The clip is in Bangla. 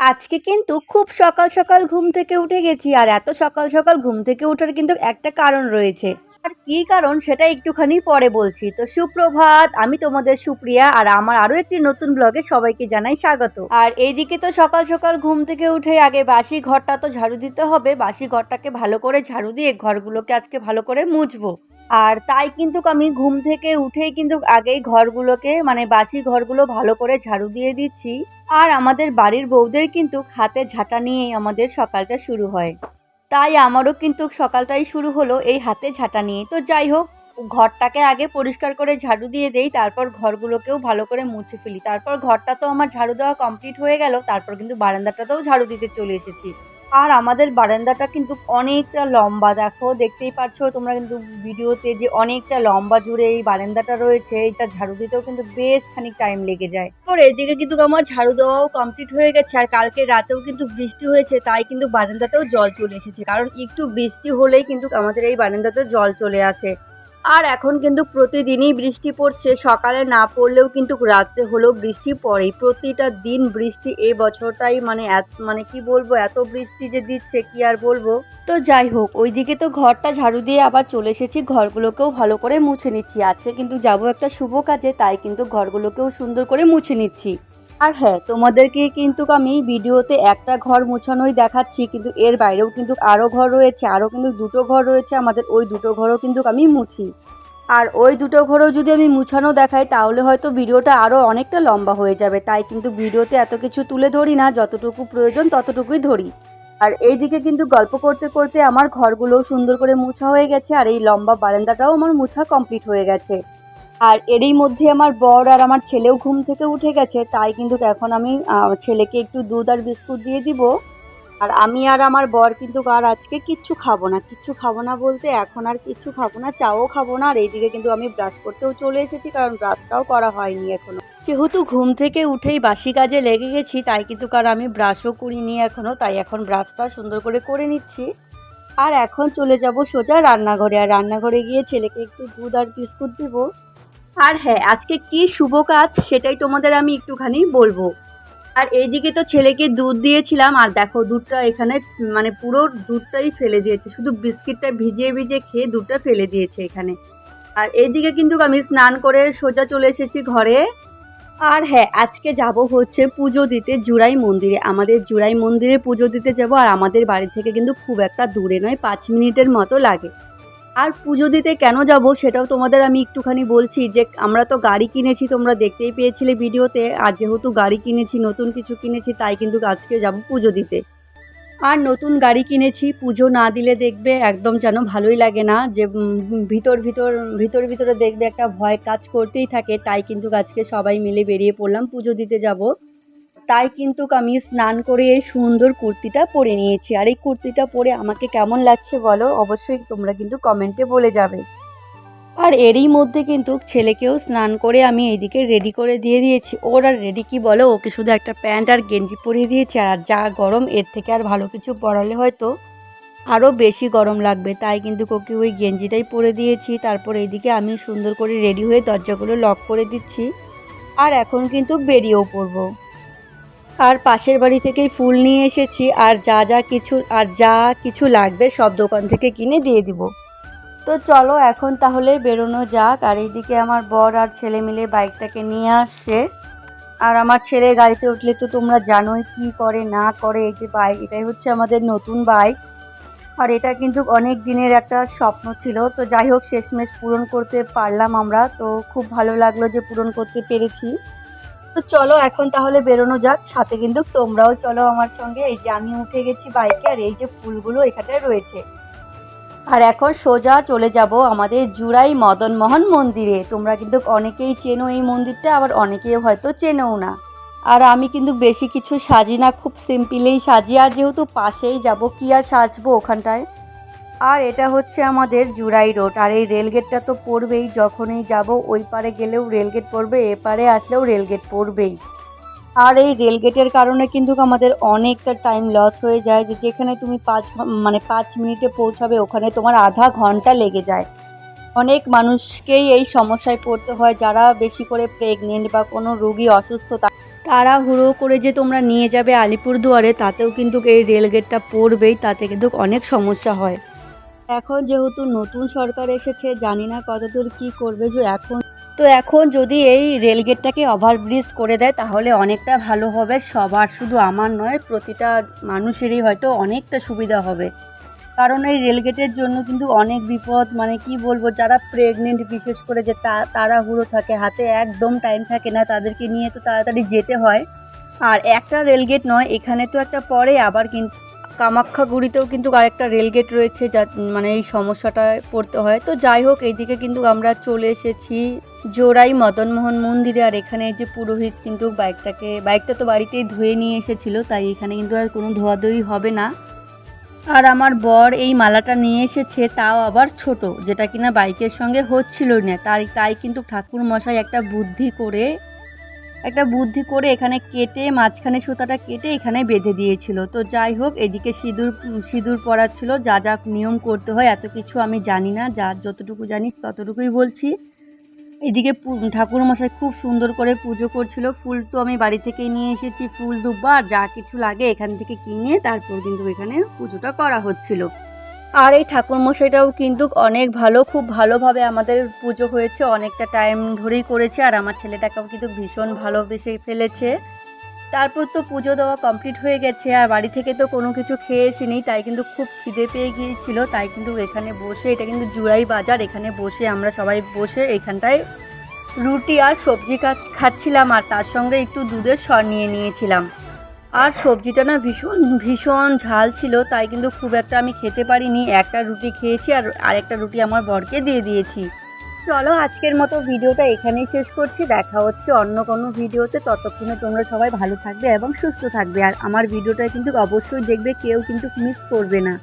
আজকে কিন্তু খুব সকাল সকাল ঘুম থেকে উঠে গেছি, আর এত সকাল সকাল ঘুম থেকে ওঠার কিন্তু একটা কারণ রয়েছে। আর কি কারণ সেটা একটুখানি পরে বলছি। তো সুপ্রভাত, আমি তোমাদের সুপ্রিয়া, আর আমার আরো একটি নতুন ব্লগে সবাইকে জানাই স্বাগত। আর এইদিকে তো সকাল সকাল ঘুম থেকে উঠে আগে বাসি ঘরটা তো ঝাড়ু দিতে হবে। বাসি ঘরটাকে ভালো করে ঝাড়ু দিয়ে ঘরগুলোকে আজকে ভালো করে মুছবো। আর তাই কিন্তু আমি ঘুম থেকে উঠেই কিন্তু আগেই ঘরগুলোকে মানে বাসি ঘরগুলো ভালো করে ঝাড়ু দিয়ে দিচ্ছি। আর আমাদের বাড়ির বউদের কিন্তু হাতে ঝাঁটা নিয়েই আমাদের সকালটা শুরু হয়। তাই আমারও কিন্তু সকালটাই শুরু হলো এই হাতে ঝাঁটা নিয়ে। তো যাই হোক, ঘরটাকে আগে পরিষ্কার করে ঝাড়ু দিয়ে দেই, তারপর ঘরগুলোকেও ভালো করে মুছে ফেলি। তারপর ঘরটা তো আমার ঝাড়ু দেওয়া কমপ্লিট হয়ে গেল, তারপর কিন্তু বারান্দাটাতেও ঝাড়ু দিতে চলে এসেছি। আর আমাদের বারান্দাটা কিন্তু অনেকটা লম্বা, দেখতেই পাচ্ছ তোমরা কিন্তু ভিডিওতে যে অনেকটা লম্বা জুড়ে এই বারান্দাটা রয়েছে। এটা ঝাড়ু দিতেও কিন্তু বেশ খানিক টাইম লেগে যায়। তো এদিকে কিন্তু আমার ঝাড়ু দেওয়াও কমপ্লিট হয়ে গেছে। আর কালকে রাতেও কিন্তু বৃষ্টি হয়েছে, তাই কিন্তু বারান্দাতেও জল চলে এসেছে। কারণ একটু বৃষ্টি হলেই কিন্তু আমাদের এই বারান্দাতে জল চলে আসে। আর এখন কিন্তু প্রতিদিনই বৃষ্টি পড়ছে, সকালে না পড়লেও কিন্তু রাত্রে হলেও বৃষ্টি পড়েই। প্রতিটা দিন বৃষ্টি এই বছরটাই মানে কি বলবো, এত বৃষ্টি যে দিচ্ছে কি আর বলবো। তো যাই হোক, ওইদিকে তো ঘরটা ঝাড়ু দিয়ে আবার চলে এসেছি, ঘরগুলোকেও ভালো করে মুছে নিচ্ছি। আজকে কিন্তু যাবো একটা শুভ কাজে, তাই কিন্তু ঘরগুলোকেও সুন্দর করে মুছে নিচ্ছি। আর হ্যাঁ, তোমাদেরকে কিন্তু আমি ভিডিওতে একটা ঘর মুছানোই দেখাচ্ছি, কিন্তু এর বাইরেও কিন্তু আরও ঘর রয়েছে, আরও কিন্তু দুটো ঘর রয়েছে আমাদের। ওই দুটো ঘরও কিন্তু আমি মুছি। আর ওই দুটো ঘরও যদি আমি মুছানো দেখাই তাহলে হয়তো ভিডিওটা আরও অনেকটা লম্বা হয়ে যাবে। তাই কিন্তু ভিডিওতে এত কিছু তুলে ধরি না, যতটুকু প্রয়োজন ততটুকুই ধরি। আর এইদিকে কিন্তু গল্প করতে করতে আমার ঘরগুলোও সুন্দর করে মুছা হয়ে গেছে, আর এই লম্বা বারান্দাটাও আমার মুছা কমপ্লিট হয়ে গেছে। আর এরই মধ্যে আমার বর আর আমার ছেলেও ঘুম থেকে উঠে গেছে, তাই কিন্তু এখন আমি ছেলেকে একটু দুধ আর বিস্কুট দিয়ে দিব। আর আমি আর আমার বর কিন্তু আর আজকে কিচ্ছু খাবো না। কিচ্ছু খাবো না বলতে এখন আর কিচ্ছু খাবো না, চাও খাবো না। আর এইদিকে কিন্তু আমি ব্রাশ করতেও চলে এসেছি, কারণ ব্রাশটাও করা হয়নি এখনো। যেহেতু ঘুম থেকে উঠেই বাসি কাজে লেগে গেছি, তাই কিন্তু কারণ আমি ব্রাশও করিনি এখনো, তাই এখন ব্রাশটা সুন্দর করে নিচ্ছি। আর এখন চলে যাব সোজা রান্নাঘরে। আর রান্নাঘরে গিয়ে ছেলেকে একটু দুধ আর বিস্কুট দিব। আর হ্যাঁ, আজকে কি শুভ কাজ সেটাই তোমাদের আমি একটুখানি বলবো। আর এইদিকে তো ছেলেকে দুধ দিয়েছিলাম, আর দেখো দুধটা এখানে মানে পুরো দুধটাই ফেলে দিয়েছে, শুধু বিস্কিটটা ভিজিয়ে ভিজিয়ে খেয়ে দুধটা ফেলে দিয়েছে এখানে। আর এইদিকে কিন্তু আমি স্নান করে সোজা চলে এসেছি ঘরে। আর হ্যাঁ, আজকে যাব হচ্ছে পুজো দিতে জুরাই মন্দিরে। আমাদের জুরাই মন্দিরে পুজো দিতে যাব। আর আমাদের বাড়ি থেকে কিন্তু খুব একটা দূরে নয়, 5 মিনিটের মতো লাগে। আর পুজো দিতে কেন যাব সেটাও তোমাদের আমি একটুখানি বলছি। যে আমরা তো গাড়ি কিনেছি, তোমরা দেখতেই পেয়েছিলে ভিডিওতে। আর যেহেতু গাড়ি কিনেছি, নতুন কিছু কিনেছি, তাই কিন্তু আজকে যাব পুজো দিতে। আর নতুন গাড়ি কিনেছি, পুজো না দিলে দেখবে একদম যেন ভালোই লাগে না। যে ভিতরে দেখবে একটা ভয় কাজ করতেই থাকে। তাই কিন্তু আজকে সবাই মিলে বেরিয়ে পড়লাম পুজো দিতে যাব। তাই কিন্তু আমি স্নান করে এই সুন্দর কুর্তিটা পরে নিয়েছি। আর এই কুর্তিটা পরে আমাকে কেমন লাগছে বলো, অবশ্যই তোমরা কিন্তু কমেন্টে বলে যাবে। আর এরই মধ্যে কিন্তু ছেলেকেও স্নান করে আমি এইদিকে রেডি করে দিয়ে দিয়েছি। ওর আর রেডি কি বলো, ওকে শুধু একটা প্যান্ট আর গেঞ্জি পরিয়ে দিয়েছি। আর যা গরম, এর থেকে আর ভালো কিছু পরালে হয়তো আরও বেশি গরম লাগবে, তাই কিন্তু ওকে ওই গেঞ্জিটাই পরে দিয়েছি। তারপর এইদিকে আমি সুন্দর করে রেডি হয়ে দরজাগুলো লক করে দিচ্ছি। আর এখন কিন্তু বেরিয়েও পড়বো। আর পাশের বাড়ি থেকেই ফুল নিয়ে এসেছি। আর যা কিছু লাগবে সব দোকান থেকে কিনে দিয়ে দিব। তো চলো এখন তাহলে বেরোনো যাক। আর এইদিকে আমার বর আর ছেলে মিলে বাইকটাকে নিয়ে আসছে। আর আমার ছেলে গাড়িতে উঠলে তো তোমরা জানোই কি করে না করে। এই যে বাইক, এটাই হচ্ছে আমাদের নতুন বাইক। আর এটা কিন্তু অনেক দিনের একটা স্বপ্ন ছিল। তো যাই হোক, শেষমেশ পূরণ করতে পারলাম আমরা। তো খুব ভালো লাগলো যে পূরণ করতে পেরেছি। তো চলো এখন তাহলে বেরোনো যাক, সাথে কিন্তু তোমরাও চলো আমার সঙ্গে। এই যে আমি উঠে গেছি বাইকে, আর এই যে ফুলগুলো এখানটায় রয়েছে। আর এখন সোজা চলে যাব আমাদের জুরাই মদন মোহন মন্দিরে। তোমরা কিন্তু অনেকেই চেনো এই মন্দিরটা, আবার অনেকেই হয়তো চেনোও না। আর আমি কিন্তু বেশি কিছু সাজি না, খুব সিম্পলেই সাজি। আর যেহেতু পাশেই যাব, কি আর সাজবো ওখানটায়। আর এটা হচ্ছে আমাদের জুরাই রোড। আর এই রেলগেটটা তো পড়বেই, যখনই যাব ওই পারে গেলেও রেলগেট পড়বে, এপারে আসলেও রেলগেট পড়বেই। আর এই রেলগেটের কারণে কিন্তু আমাদের অনেকটা টাইম লস হয়ে যায়। যে যেখানে তুমি 5 মিনিটে পৌঁছাবে, ওখানে তোমার আধা ঘন্টা লেগে যায়। অনেক মানুষকেই এই সমস্যায় পড়তে হয়, যারা বেশি করে প্রেগনেন্ট বা কোনো রোগী অসুস্থ। তাড়াহুড়ো করে যে তোমরা নিয়ে যাবে আলিপুরদুয়ারে, তাতেও কিন্তু এই রেলগেটটা পড়বেই, তাতে কিন্তু অনেক সমস্যা হয়। এখন যেহেতু নতুন সরকার এসেছে, জানি না কতদূর কী করবে, যে এখন যদি এই রেলগেটটাকে ওভারব্রিজ করে দেয় তাহলে অনেকটা ভালো হবে সবার, শুধু আমার নয়, প্রতিটা মানুষেরই হয়তো অনেকটা সুবিধা হবে। কারণ এই রেলগেটের জন্য কিন্তু অনেক বিপদ, মানে কি বলবো, যারা প্রেগনেন্ট বিশেষ করে, যে তাড়াহুড়ো থাকে, হাতে একদম টাইম থাকে না, তাদেরকে নিয়ে তো তাড়াতাড়ি যেতে হয়। আর একটা রেলগেট নয়, এখানে তো একটা পরে, আবার কিন্তু কামাখ্যাগুড়িতেও কিন্তু আরেকটা রেলগেট রয়েছে, যা মানে এই সমস্যাটায় পড়তে হয়। তো যাই হোক, এইদিকে কিন্তু আমরা চলে এসেছি জোড়াই মদনমোহন মন্দিরে। আর এখানে যে পুরোহিত কিন্তু বাইকটা তো বাড়িতেই ধুয়ে নিয়ে এসেছিলো, তাই এখানে কিন্তু আর কোনো ধোয়াধুয়ি হবে না। আর আমার বর এই মালাটা নিয়ে এসেছে, তাও আবার ছোট, যেটা কিনা বাইকের সঙ্গে হচ্ছিল না, তাই কিন্তু ঠাকুর মশাই একটা বুদ্ধি করে এখানে কেটে, মাঝখানে সুতাটা কেটে এখানে বেঁধে দিয়েছিল। তো যাই হোক, এদিকে সিঁদুর পরা ছিল, যা যা নিয়ম করতে হয় এত কিছু আমি জানি না, যতটুকু জানি ততটুকুই বলছি। এদিকে ঠাকুর মশাই খুব সুন্দর করে পুজো করছিল। ফুল তো আমি বাড়ি থেকেই নিয়ে এসেছি, ফুল দুব্বা আর যা কিছু লাগে এখান থেকে কিনে তারপর কিন্তু এখানে পুজোটা করা হচ্ছিল। আর এই ঠাকুরমশাইটাও কিন্তু অনেক ভালো, খুব ভালোভাবে আমাদের পুজো হয়েছে, অনেকটা টাইম ধরেই করেছে। আর আমার ছেলেটাকেও কিন্তু ভীষণ ভালোবেসে ফেলেছে। তারপর তো পুজো দেওয়া কমপ্লিট হয়ে গেছে, আর বাড়ি থেকে তো কোনো কিছু খেয়ে এসিনি, তাই কিন্তু খুব খিদে পেয়ে গিয়েছিল। তাই কিন্তু এখানে বসে, এটা কিন্তু জুড়াই বাজার, এখানে বসে আমরা সবাই বসে এখানটায় রুটি আর সবজি খাচ্ছিলাম, আর তার সঙ্গে একটু দুধের সর নিয়ে নিয়েছিলাম। আর সবজিটা না ভীষণ ভীষণ ঝাল ছিল, তাই কিন্তু খুব একটা আমি খেতে পারিনি, একটা রুটি খেয়েছি আর আরেকটা রুটি আমার বরকে দিয়ে দিয়েছি। চলো, আজকের মতো ভিডিওটা এখানেই শেষ করছি, দেখা হচ্ছে অন্য কোনো ভিডিওতে। ততক্ষণে তোমরা সবাই ভালো থাকবে এবং সুস্থ থাকবে, আর আমার ভিডিওটা কিন্তু অবশ্যই দেখবে, কেউ কিন্তু মিস করবে না।